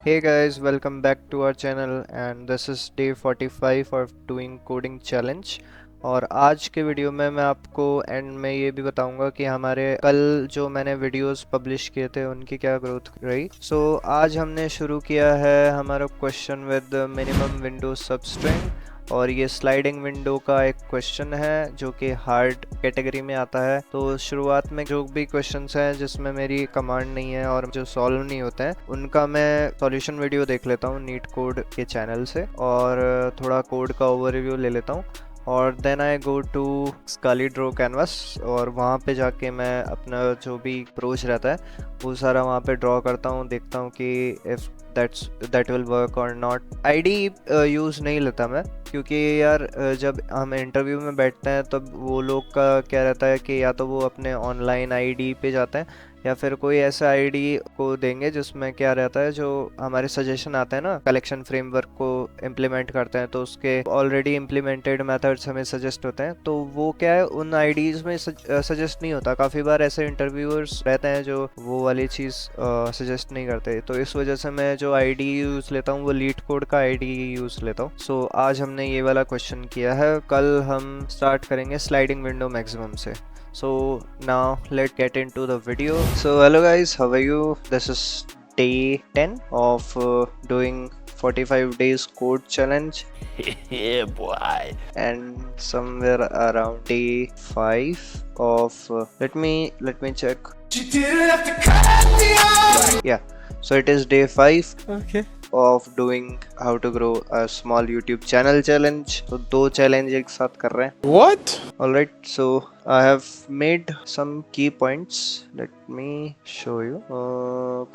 Hey guys, welcome back to our channel and this is day 45 of doing coding challenge। और आज के video में मैं आपको एंड में ये भी बताऊंगा कि हमारे कल जो मैंने वीडियोस पब्लिश किए थे उनकी क्या ग्रोथ रही। आज हमने शुरू किया है हमारा question with minimum window substring और ये स्लाइडिंग विंडो का एक क्वेश्चन है जो कि हार्ड कैटेगरी में आता है। तो शुरुआत में जो भी क्वेश्चंस हैं जिसमें मेरी कमांड नहीं है और जो सॉल्व नहीं होते हैं उनका मैं सॉल्यूशन वीडियो देख लेता हूँ नीट कोड के चैनल से और थोड़ा कोड का ओवरव्यू ले लेता हूँ और then I go to Excalidraw canvas और वहाँ पे जाके मैं अपना जो भी अप्रोच रहता है वो सारा वहाँ पे ड्रॉ करता हूँ, देखता हूँ कि इफ़ दैट विल वर्क और नॉट। आईडी यूज़ नहीं लेता मैं क्योंकि यार जब हम इंटरव्यू में बैठते हैं तब वो लोग का क्या रहता है कि या तो वो अपने ऑनलाइन आईडी पे जाते हैं या फिर कोई ऐसा आईडी को देंगे जिसमें क्या रहता है, जो हमारे सजेशन आते हैं ना कलेक्शन फ्रेमवर्क को इम्प्लीमेंट करते हैं तो उसके ऑलरेडी इम्प्लीमेंटेड मेथड्स हमें सजेस्ट होते हैं, तो वो क्या है उन आईडीज़ में सजेस्ट नहीं होता। काफ़ी बार ऐसे इंटरव्यूअर्स रहते हैं जो वो वाली चीज़ सजेस्ट नहीं करते, तो इस वजह से मैं जो आईडी यूज़ लेता हूँ वो लीड कोड का आईडी यूज़ लेता हूँ। आज हमने ये वाला क्वेश्चन किया है, कल हम स्टार्ट करेंगे स्लाइडिंग विंडो मैक्सिमम से। So now let's get into the video. So hello guys, how are you? This is day 10 of doing 45 days code challenge. Yeah, boy. And somewhere around day 5 of let me check. Yeah, so it is day 5. Okay. Of doing how to grow a small YouTube channel challenge. तो दो challenge एक साथ कर रहे हैं। What? Alright, so I have made some key points. Let me show you.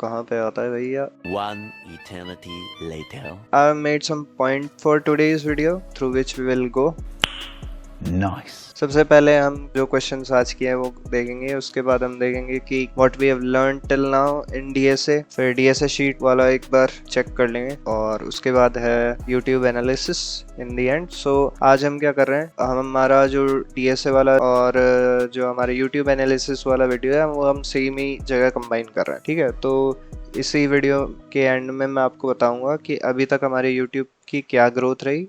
कहाँ पे आता है भैया? One eternity later. I have made some point for today's video through which we will go. Nice. सबसे पहले हम जो क्वेश्चंस आज किए हैं वो देखेंगे, उसके बाद हम देखेंगे कि what we have learn till now in DSA, फिर डीएसए शीट वाला एक बार चेक कर लेंगे और उसके बाद है YouTube analysis in the end. So आज हम क्या कर रहे हैं, हम हमारा जो डीएसए वाला और जो हमारे यूट्यूब एनालिसिस वाला वीडियो है वो हम सेम ही जगह कंबाइन कर रहे हैं, ठीक है। तो इसी वीडियो के एंड में मैं आपको बताऊंगा कि अभी तक हमारे यूट्यूब की क्या ग्रोथ रही,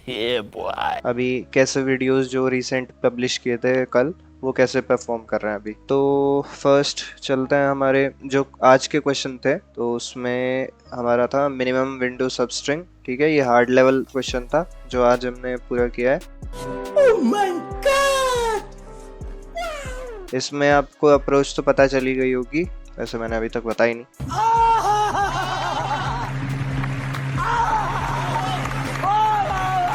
Yeah, boy. अभी कैसे वीडियोस जो रिसेंट पब्लिश किए थे कल वो कैसे परफॉर्म कर रहे हैं अभी। तो फर्स्ट चलते हैं हमारे जो आज के क्वेश्चन थे, तो उसमें हमारा था मिनिमम विंडो सबस्ट्रिंग, ठीक है। ये हार्ड लेवल क्वेश्चन था जो आज हमने पूरा किया है। Oh my God. इसमें आपको अप्रोच तो पता चली गई होगी, वैसे मैंने अभी तक बताई नहीं।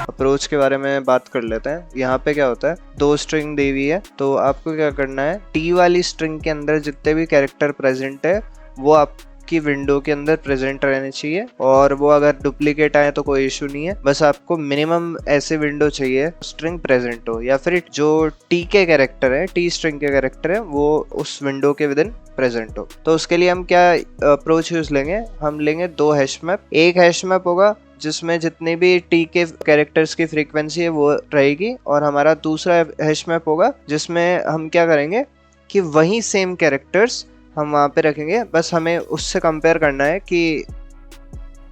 अप्रोच के बारे में बात कर लेते हैं। यहाँ पे क्या होता है, दो स्ट्रिंग दी हुई है, तो आपको क्या करना है, टी वाली स्ट्रिंग के अंदर जितने भी कैरेक्टर प्रेजेंट है वो आपकी विंडो के अंदर प्रेजेंट रहने चाहिए और वो अगर डुप्लीकेट आए तो कोई इशू नहीं है, बस आपको मिनिमम ऐसे विंडो चाहिए स्ट्रिंग प्रेजेंट हो या फिर जो टी के कैरेक्टर है, टी स्ट्रिंग के कैरेक्टर है वो उस विंडो के विद इन प्रेजेंट हो। तो उसके लिए हम क्या अप्रोच यूज लेंगे, हम लेंगे दो हैश मैप। एक हैश मैप होगा जिसमें जितने भी टी के कैरेक्टर्स की फ्रीक्वेंसी है वो रहेगी और हमारा दूसरा हैश मैप होगा जिसमें हम क्या करेंगे कि वही सेम कैरेक्टर्स हम वहाँ पे रखेंगे, बस हमें उससे कंपेयर करना है कि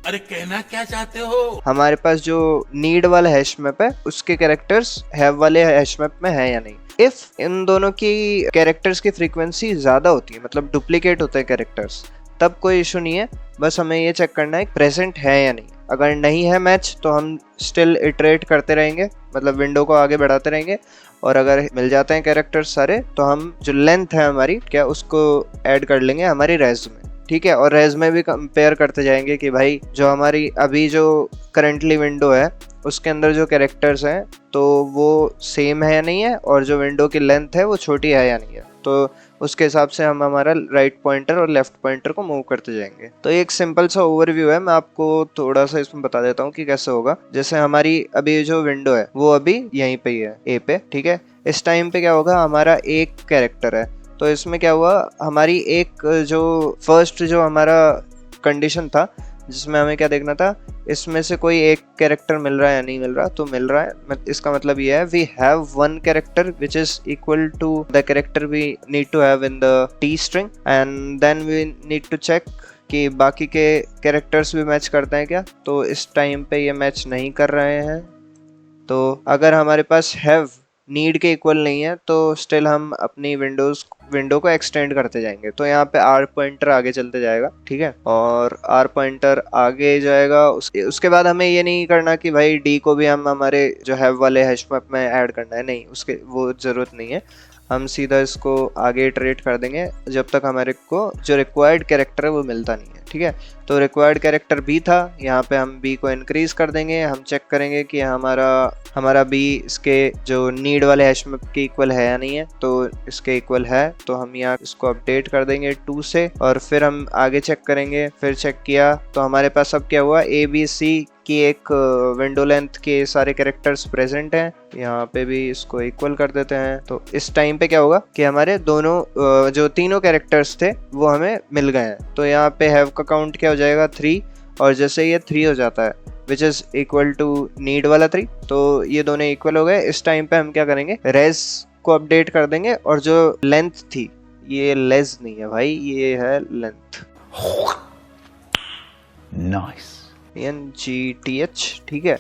अरे कहना क्या चाहते हो? हमारे पास जो नीड वाला हैश मैप है उसके कैरेक्टर्स हैव वाले हैश मैप में है या नहीं। इफ इन दोनों की कैरेक्टर्स की फ्रीक्वेंसी ज्यादा होती है, मतलब डुप्लीकेट होते हैं कैरेक्टर्स, तब कोई इशू नहीं है, बस हमें ये चेक करना है प्रेजेंट है या नहीं। अगर नहीं है मैच तो हम स्टिल इटरेट करते रहेंगे, मतलब विंडो को आगे बढ़ाते रहेंगे और अगर मिल जाते हैं कैरेक्टर्स सारे तो हम जो लेंथ है हमारी क्या उसको ऐड कर लेंगे हमारी रेज में, ठीक है। और रेज में भी कंपेयर करते जाएंगे कि भाई जो हमारी अभी जो करंटली विंडो है उसके अंदर जो कैरेक्टर्स हैं तो वो सेम है या नहीं है और जो विंडो की लेंथ है वो छोटी है या नहीं है, तो उसके हिसाब से हम हमारा राइट पॉइंटर और लेफ्ट पॉइंटर को मूव करते जाएंगे। तो एक सिंपल सा ओवरव्यू है, मैं आपको थोड़ा सा इसमें बता देता हूँ कि कैसे होगा। जैसे हमारी अभी जो विंडो है वो अभी यहीं पे ही है, ए पे, ठीक है। इस टाइम पे क्या होगा, हमारा एक कैरेक्टर है, तो इसमें क्या हुआ, हमारी एक जो फर्स्ट जो हमारा कंडीशन था जिसमें हमें क्या देखना था, इसमें से कोई एक कैरेक्टर मिल रहा है या नहीं मिल रहा, तो मिल रहा है। इसका मतलब ये है we have one character which is equal to the character we need to have in the T string and then we need to check कि बाकी के कैरेक्टर्स भी मैच करते हैं क्या, तो इस टाइम पे ये मैच नहीं कर रहे हैं। तो अगर हमारे पास हैव नीड के इक्वल नहीं है तो स्टिल हम अपनी विंडो को एक्सटेंड करते जाएंगे। तो यहाँ पे आर पॉइंटर आगे चलते जाएगा, ठीक है, और आर पॉइंटर आगे जाएगा। उसके बाद हमें ये नहीं करना कि भाई डी को भी हम हमारे जो हैव वाले हैश मैप में ऐड करना है, नहीं, उसके वो ज़रूरत नहीं है। हम सीधा इसको आगे इटरेट कर देंगे जब तक हमारे को जो रिक्वायर्ड कैरेक्टर है वो मिलता नहीं है, ठीक है। तो रिक्वायर्ड कैरेक्टर बी था, यहाँ पे हम बी को इंक्रीज कर देंगे। हम चेक करेंगे कि हमारा बी इसके जो नीड वाले हैश मैप के इक्वल है या नहीं है। तो इसके इक्वल है, तो हम यहाँ इसको अपडेट कर देंगे 2 से, और फिर हम आगे चेक करेंगे। फिर चेक किया तो हमारे पास अब क्या हुआ, ए बी सी की एक विंडो लेंथ के सारे कैरेक्टर्स प्रेजेंट हैं। यहाँ पे भी इसको इक्वल कर देते हैं। तो इस टाइम पे क्या होगा कि हमारे दोनों जो तीनों कैरेक्टर्स थे वो हमें मिल गए हैं। तो यहाँ पे हैव का काउंट क्या हो जाएगा, 3, और जैसे ये 3 हो जाता है which is equal to need वाला 3, तो ये दोनों इक्वल हो गए। इस टाइम पे हम क्या करेंगे, रेस को अपडेट कर देंगे, और जो लेंथ थी, ये लेस नहीं है भाई, ये है लेंथ, नाइस, NGTH, ठीक है।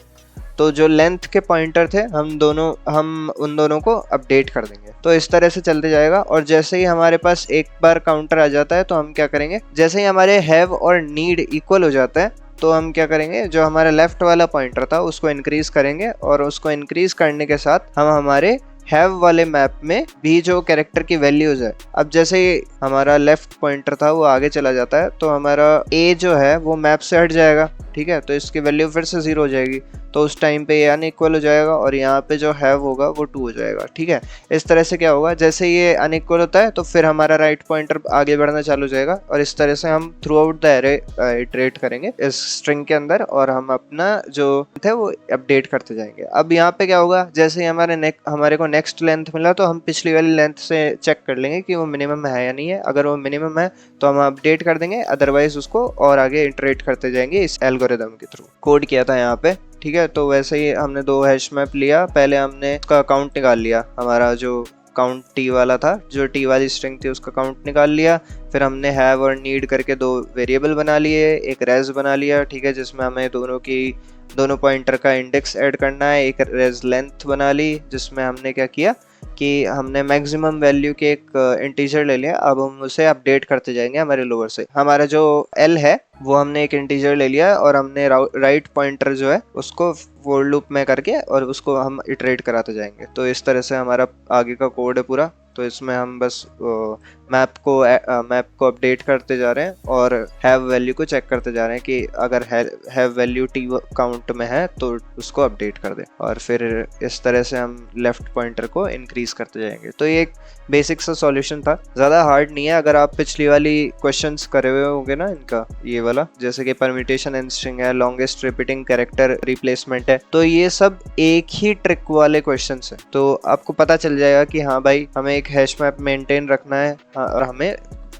तो जो लेंथ के पॉइंटर थे हम उन दोनों को अपडेट कर देंगे। तो इस तरह से चलते जाएगा। और जैसे ही हमारे पास एक बार काउंटर आ जाता है तो हम क्या करेंगे, जैसे ही हमारे हैव और नीड इक्वल हो जाता है तो हम क्या करेंगे, जो हमारा लेफ्ट वाला पॉइंटर था उसको इंक्रीज करेंगे, और उसको इंक्रीज करने के साथ हम हमारे हैव वाले मैप में भी जो कैरेक्टर की वैल्यूज है, अब जैसे ही हमारा लेफ्ट पॉइंटर था वो आगे चला जाता है तो हमारा ए जो है वो मैप से हट जाएगा, ठीक है। तो इसकी वैल्यू फिर से 0 हो जाएगी। तो उस टाइम पे ये अनइक्वल हो जाएगा, और यहाँ पे जो हैव होगा वो 2 हो जाएगा, ठीक है। इस तरह से क्या होगा, जैसे ये अनइक्वल होता है तो फिर हमारा राइट पॉइंटर आगे बढ़ना चालू हो जाएगा, और इस तरह से हम through out the array iterate करेंगे इस स्ट्रिंग के अंदर, और हम अपना जो है वो अपडेट करते जाएंगे। अब यहाँ पे क्या होगा, जैसे ही हमारे को नेक्स्ट लेंथ मिला तो हम पिछली वाली लेंथ से चेक कर लेंगे कि वो मिनिमम है या नहीं है। अगर वो मिनिमम है तो हम अपडेट कर देंगे, अदरवाइज उसको और आगे इटरेट करते जाएंगे इस एल्गोरिदम के थ्रू। कोड किया था यहाँ पे, ठीक है। तो वैसे ही हमने 2 हैश मैप लिया, पहले हमने उसका काउंट निकाल लिया, हमारा जो काउंट टी वाला था, जो टी वाली स्ट्रिंग थी उसका काउंट निकाल लिया। फिर हमने हैव और नीड करके 2 वेरिएबल बना लिए, एक रेज बना लिया, ठीक है, जिसमें हमें दोनों पॉइंटर का इंडेक्स ऐड करना है। एक रेज लेंथ बना ली जिसमें हमने क्या किया कि हमने मैक्सिमम वैल्यू के एक इंटीजर ले लिया। अब हम उसे अपडेट करते जाएंगे हमारे लोअर से। हमारा जो एल है वो हमने एक इंटीजर ले लिया, और हमने राइट पॉइंटर जो है उसको फॉर लूप में करके और उसको हम इटरेट कराते जाएंगे। तो इस तरह से हमारा आगे का कोड है पूरा। तो इसमें हम बस मैप को अपडेट करते जा रहे हैं और हैव वैल्यू को चेक करते जा रहे हैं कि अगर हैव वैल्यू टी काउंट में है तो उसको अपडेट कर दें, और फिर इस तरह से हम लेफ्ट पॉइंटर को इंक्रीज करते जाएंगे। तो ये एक बेसिक सा सॉल्यूशन था, ज़्यादा हार्ड नहीं है। अगर आप पिछली वाली क्वेश्चंस करे हुए होंगे ना इनका, ये वाला जैसे कि परम्यूटेशन एंड स्ट्रिंग है, लॉन्गेस्ट रिपीटिंग कैरेक्टर रिप्लेसमेंट है, तो ये सब एक ही ट्रिक वाले क्वेश्चंस हैं। तो आपको पता चल जाएगा कि हाँ भाई, हमें एक हैश मैप मेंटेन रखना है, और हमें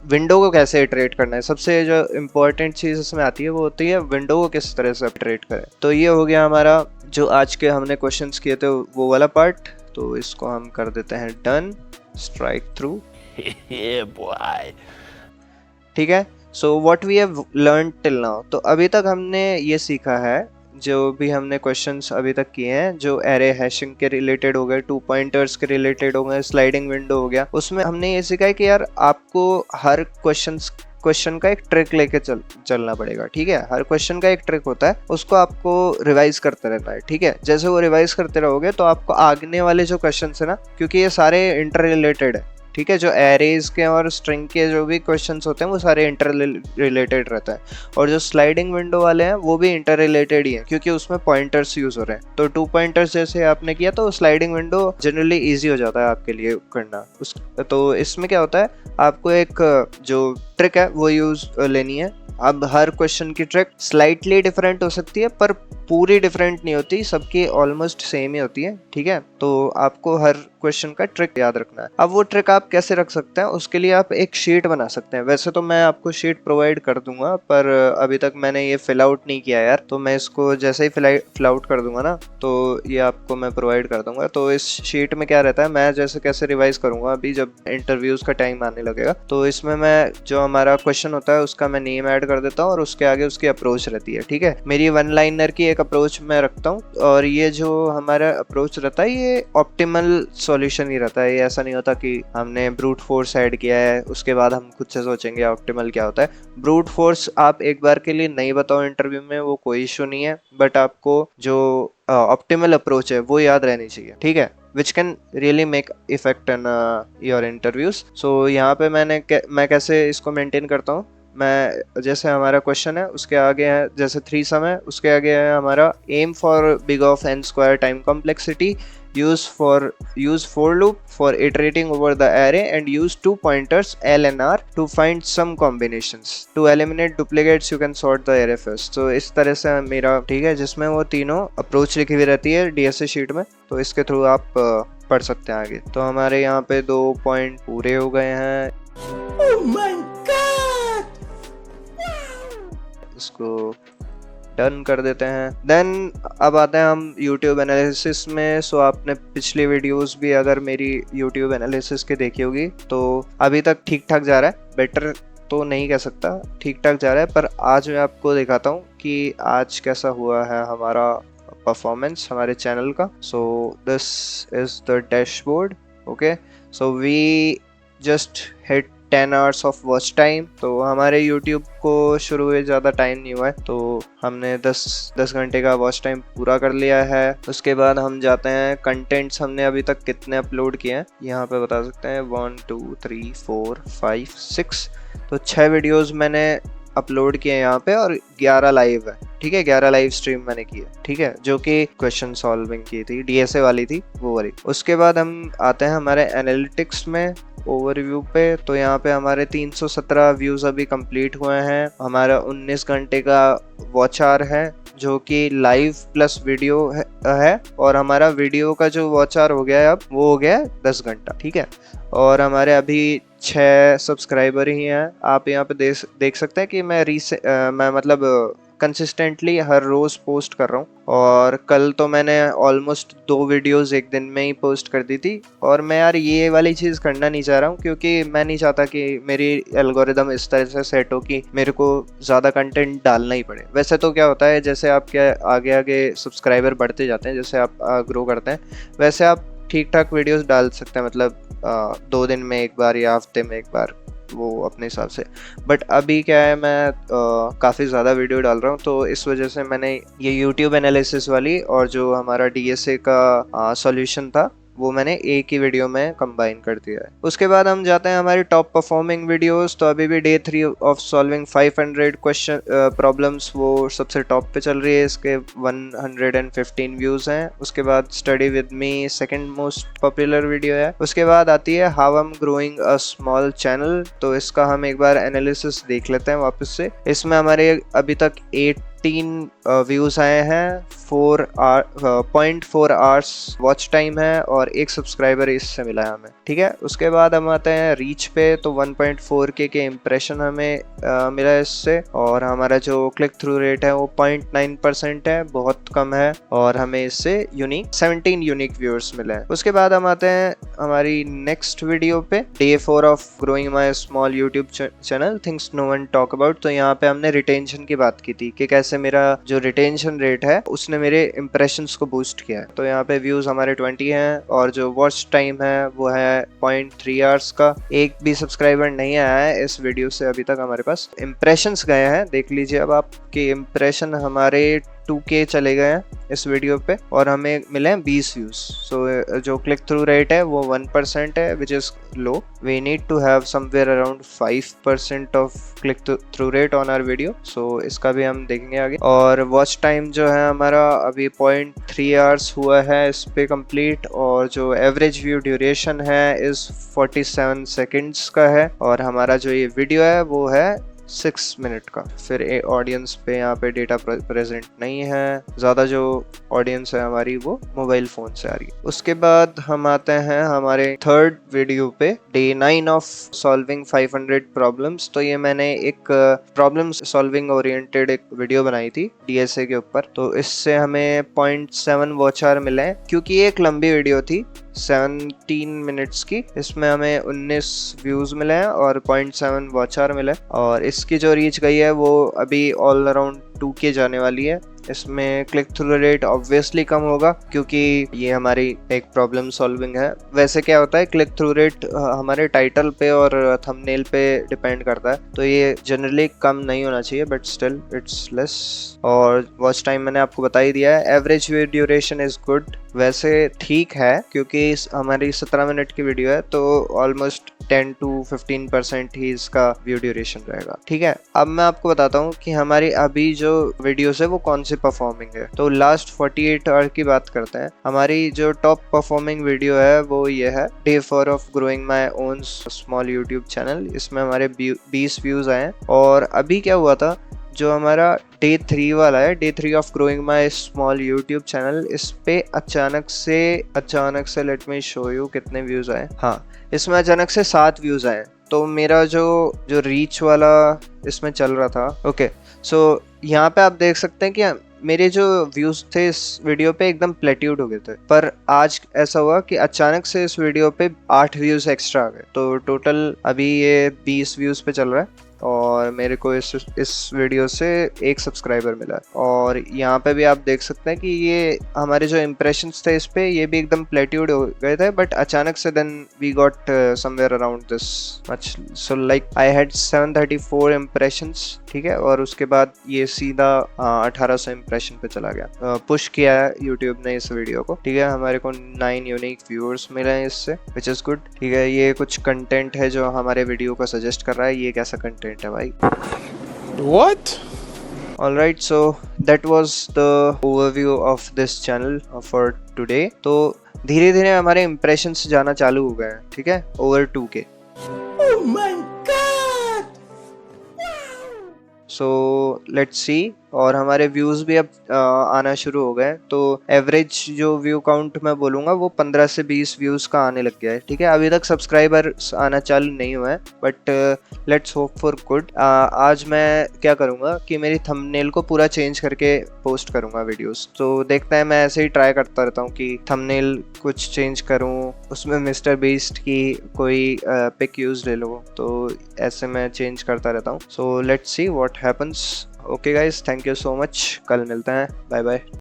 विंडो को कैसे इटरेट करना है। सबसे जो इम्पोर्टेंट चीज़ इसमें आती है वो होती है विंडो को किस तरह से इटरेट करें। तो ये हो गया हमारा जो आज के हमने क्वेश्चंस किए थे वो वाला पार्ट। तो इसको हम कर देते हैं डन, स्ट्राइक थ्रू, ठीक है। So what we have learn till now, तो अभी तक हमने ये सीखा है, जो भी हमने क्वेश्चंस अभी तक किए हैं, जो एरे हैशिंग के रिलेटेड हो गए, 2 पॉइंटर्स के रिलेटेड हो गए, स्लाइडिंग विंडो हो गया, उसमें हमने ये सीखा है कि यार आपको हर क्वेश्चन का एक ट्रिक लेके चलना पड़ेगा, ठीक है। हर क्वेश्चन का एक ट्रिक होता है, उसको आपको रिवाइज करते रहना है, ठीक है। जैसे वो रिवाइज करते रहोगे तो आपको आगने वाले जो क्वेश्चन है ना, क्योंकि ये सारे इंटर रिलेटेड है, ठीक है, जो एरेज के और स्ट्रिंग के जो भी क्वेश्चंस होते हैं वो सारे इंटर रिलेटेड रहता है, और जो स्लाइडिंग विंडो वाले हैं वो भी इंटर रिलेटेड ही है, क्योंकि उसमें पॉइंटर्स यूज हो रहे हैं। तो 2 पॉइंटर्स जैसे आपने किया तो स्लाइडिंग विंडो जनरली इजी हो जाता है आपके लिए करना। तो इसमें क्या होता है, आपको एक जो ट्रिक है वो यूज लेनी है। अब हर क्वेश्चन की ट्रिक स्लाइटली डिफरेंट हो सकती है, पर पूरी डिफरेंट नहीं होती, सबकी ऑलमोस्ट सेम ही होती है, ठीक है। तो आपको हर क्वेश्चन का ट्रिक याद रखना है। अब वो ट्रिक आप आप कैसे रख सकते हैं, उसके लिए आप एक शीट बना सकते हैं। वैसे तो मैं आपको शीट प्रोवाइड कर दूंगा, पर अभी तक मैंने ये फिल आउट नहीं किया यार, तो मैं इसको जैसे ही फिल आउट कर दूंगा ना, तो ये आपको मैं प्रोवाइड कर दूंगा। तो इस शीट में क्या रहता है, मैं जैसे कैसे रिवाइज करूंगा अभी जब इंटरव्यूज का टाइम आने लगेगा, तो इसमें मैं जो हमारा क्वेश्चन होता है उसका मैं नेम ऐड कर देता हूँ और उसके आगे उसकी अप्रोच रहती है। ठीक है, मेरी वन लाइनर की एक अप्रोच मैं रखता हूँ, और ये जो हमारा अप्रोच रहता है ये ऑप्टिमल सॉल्यूशन ही रहता है। ये ऐसा नहीं होता कि हमने ब्रूट फोर्स ऐड किया है उसके बाद हम खुद से सोचेंगे ऑप्टिमल क्या होता है। ब्रूट फोर्स आप एक बार के लिए नहीं बताओ इंटरव्यू में, वो कोई इशू नहीं है, बट आपको जो ऑप्टिमल अप्रोच है वो याद रहनी चाहिए। ठीक है, which can really make effect in your interviews। so यहाँ पे मैं कैसे इसको मेंटेन करता हूँ, मैं जैसे हमारा क्वेश्चन है उसके आगे है जैसे 3 सम है, उसके आगे है हमारा M for big of n square time complexity, use for loop for iterating over the array and use 2 pointers L and R to find some combinations to eliminate duplicates you can sort the array first। तो इस तरह से मेरा ठीक है, जिसमें वो तीनों अप्रोच लिखी हुई रहती है DSA शीट में, तो इसके थ्रू आप पढ़ सकते हैं आगे। तो हमारे यहाँ पे 2 पॉइंट पूरे हो गए हैं। Oh my God! इसको डन कर देते हैं। देन अब आते हैं हम YouTube एनालिसिस में। सो आपने पिछली वीडियोस भी अगर मेरी YouTube एनालिसिस के देखी होगी, तो अभी तक ठीक ठाक जा रहा है, बेटर तो नहीं कह सकता, ठीक ठाक जा रहा है। पर आज मैं आपको दिखाता हूँ कि आज कैसा हुआ है हमारा परफॉर्मेंस हमारे चैनल का। So this is the dashboard. Okay, so we just hit 10 hours of watch time. तो हमारे YouTube को शुरू हुए ज़्यादा टाइम नहीं हुआ है, तो हमने 10 घंटे का वॉच टाइम पूरा कर लिया है। उसके बाद हम जाते हैं कंटेंट्स हमने अभी तक कितने अपलोड किए हैं, यहाँ पे बता सकते हैं 1 2 3 4 5 6। तो 6 वीडियोस मैंने अपलोड किए यहाँ पे और 11 लाइव है। ठीक है, 11 लाइव स्ट्रीम मैंने की है। ठीक है, जो कि क्वेश्चन सॉल्विंग की थी, DSA वाली थी वो वाली। उसके बाद हम आते हैं हमारे एनालिटिक्स में ओवरव्यू पे। तो यहाँ पे हमारे 317 व्यूज अभी कंप्लीट हुए हैं। हमारा 19 घंटे का वॉच आवर है जो कि लाइव प्लस वीडियो है, और हमारा वीडियो का जो वॉच आवर हो गया है अब वो हो गया है 10 घंटा। ठीक है, और हमारे अभी 6 सब्सक्राइबर ही हैं। आप यहाँ पे देख सकते हैं कि मैं मतलब कंसिस्टेंटली हर रोज पोस्ट कर रहा हूँ, और कल तो मैंने ऑलमोस्ट 2 वीडियोस एक दिन में ही पोस्ट कर दी थी। और मैं यार ये वाली चीज़ करना नहीं चाह रहा हूँ, क्योंकि मैं नहीं चाहता कि मेरी एल्गोरिदम इस तरह से सेट हो कि मेरे को ज़्यादा कंटेंट डालना ही पड़े। वैसे तो क्या होता है, जैसे आपके आगे आगे सब्सक्राइबर बढ़ते जाते हैं, जैसे आप ग्रो करते हैं, वैसे आप ठीक ठाक वीडियोस डाल सकते हैं, मतलब 2 दिन में एक बार या हफ्ते में एक बार, वो अपने हिसाब से। बट अभी क्या है, मैं काफ़ी ज़्यादा वीडियो डाल रहा हूँ, तो इस वजह से मैंने ये YouTube एनालिसिस वाली और जो हमारा DSA का सॉल्यूशन था वो मैंने एक ही वीडियो में कंबाइन कर दिया है। उसके बाद हम जाते हैं हमारी टॉप परफॉर्मिंग वीडियोस। तो अभी भी day 3 of solving 500 question problems वो सबसे टॉप पे चल रही है, इसके 115 व्यूज हैं। उसके बाद study with me second most popular video है। उसके बाद आती है how I am growing a small channel. तो इसका हम एक बार एनालिसिस देख लेते हैं वापस से। इसमें हमारे अभी तक 18 व्यूज आए हैं, 0.4 आवर्स वॉच टाइम है, और 1 सब्सक्राइबर इससे मिला है हमें। ठीक है, उसके बाद हम आते हैं रीच पे। तो 1.4K के इम्प्रेशन हमें मिला है इससे, और हमारा जो क्लिक थ्रू रेट है वो 0.9% है, बहुत कम है, और हमें इससे 17 यूनिक व्यूअर्स मिले हैं। उसके बाद हम आते हैं हमारी नेक्स्ट वीडियो पे, day 4 of growing my small YouTube channel things no one talk about. तो यहाँ पे हमने रिटेंशन की बात की थी कि कैसे मेरा जो रिटेंशन रेट है उसने मेरे इंप्रेशंस को बूस्ट किया है। तो यहाँ पे व्यूज हमारे 20 हैं, और जो वॉच टाइम है वो है 0.3 आवर्स का। एक भी सब्सक्राइबर नहीं आया है इस वीडियो से अभी तक हमारे पास। इंप्रेशंस गए हैं, देख लीजिए अब आपके इंप्रेशन हमारे 2K चले गए हैं इस वीडियो पे, और हमें मिले हैं 20 व्यूज। सो जो क्लिक थ्रू रेट है वो 1% है, which is low. We need to have somewhere around 5% of click through rate on our video. So इसका भी हम देखेंगे आगे। और वॉच टाइम जो है हमारा अभी 0.3 आवर्स हुआ है इस पे कंप्लीट, और जो एवरेज व्यू ड्यूरेशन है इस 47 सेकेंड्स का है, और हमारा जो ये वीडियो है वो है 6 मिनट का। फिर ऑडियंस पे यहाँ पे डेटा प्रेजेंट नहीं है, ज़्यादा जो ऑडियंस है हमारी वो मोबाइल फ़ोन से आ रही है। उसके बाद हम आते हैं हमारे थर्ड वीडियो पे, डे 9 ऑफ सॉल्विंग 500 प्रॉब्लम्स। तो ये मैंने एक प्रॉब्लम सॉल्विंग ओरिएंटेड एक वीडियो बनाई थी DSA के ऊपर। तो इससे हमें 0.7 वॉच आवर मिले हैं, क्योंकि ये एक लंबी वीडियो थी 17 मिनट्स की। इसमें हमें 19 व्यूज मिले हैं और 0.7 वॉच आवर मिले। और इसकी जो रीच गई है वो अभी ऑल अराउंड 2K जाने वाली है। इसमें क्लिक थ्रू रेट ऑब्वियसली कम होगा, क्योंकि ये हमारी एक प्रॉब्लम सॉल्विंग है। वैसे क्या होता है, क्लिक थ्रू रेट हमारे टाइटल पे और थंबनेल पे डिपेंड करता है, तो ये जनरली कम नहीं होना चाहिए, बट स्टिल इट्स लेस। और वॉच टाइम मैंने आपको बता ही दिया है। Average view duration is good, वैसे ठीक है, क्योंकि हमारी 17 मिनट की वीडियो है, तो ऑलमोस्ट 10 to 15% ही इसका व्यू ड्यूरेशन रहेगा। ठीक है, अब मैं आपको बताता हूँ कि हमारी अभी जो वीडियोस है वो कौन सी परफॉर्मिंग है। तो लास्ट 48 आवर की बात करते हैं। हमारी जो टॉप परफॉर्मिंग वीडियो है वो ये है, day 4 of growing my own small YouTube channel. इसमें हमारे 20 व्यूज आए हैं। और अभी क्या हुआ था, जो हमारा डे 3 वाला है, day 3 of growing my small YouTube channel, इस पे अचानक से लेट मी शो यू कितने व्यूज आए। हाँ, इसमें अचानक से 7 व्यूज आए। तो मेरा जो रीच वाला इसमें चल रहा था, ओके, सो यहाँ पे आप देख सकते हैं कि मेरे जो व्यूज थे इस वीडियो पे एकदम प्लेट्यूड हो गए थे। पर आज ऐसा हुआ कि अचानक से इस वीडियो पे 8 व्यूज एक्स्ट्रा आ गए। तो टोटल अभी ये 20 व्यूज पे चल रहा है और मेरे को इस वीडियो से 1 सब्सक्राइबर मिला। और यहाँ पे भी आप देख सकते हैं कि ये हमारे जो इम्प्रेशंस थे इस पे, ये भी एकदम प्लेट्यूड हो गए थे, बट अचानक से then we got somewhere around this much. So like I had 734 impressions, ठीक है, और उसके बाद ये सीधा 1800 इम्प्रेशन पे चला गया। पुश किया है यूट्यूब ने इस वीडियो को, ठीक है। हमारे को 9 यूनिक व्यूअर्स मिले हैं इससे, विच इज़ गुड, ठीक है। ये कुछ कंटेंट है जो हमारे वीडियो को सजेस्ट कर रहा है। ये कैसा कंटेंट है भाई? What? Alright, so that was the overview of this channel for today. तो धीरे धीरे हमारे इम्प्रेशंस जाना चालू हो गए हैं, ठीक है, over 2K। Oh my God! So let's see. और हमारे व्यूज़ भी अब आना शुरू हो गए। तो एवरेज जो व्यू काउंट मैं बोलूँगा वो 15 से 20 व्यूज़ का आने लग गया है, ठीक है। अभी तक सब्सक्राइबर्स आना चालू नहीं हुआ है, but let's hope for good. आज मैं क्या करूँगा कि मेरी थंबनेल को पूरा चेंज करके पोस्ट करूँगा वीडियोस। तो देखते हैं, मैं ऐसे ही ट्राई करता रहता हूँ कि थंबनेल कुछ चेंज करूँ, उसमें मिस्टर बीस्ट की कोई पिक यूज़ ले लो, तो ऐसे मैं चेंज करता रहता हूँ। So let's see what happens. Okay guys, thank you so much. कल मिलते हैं, बाय बाय।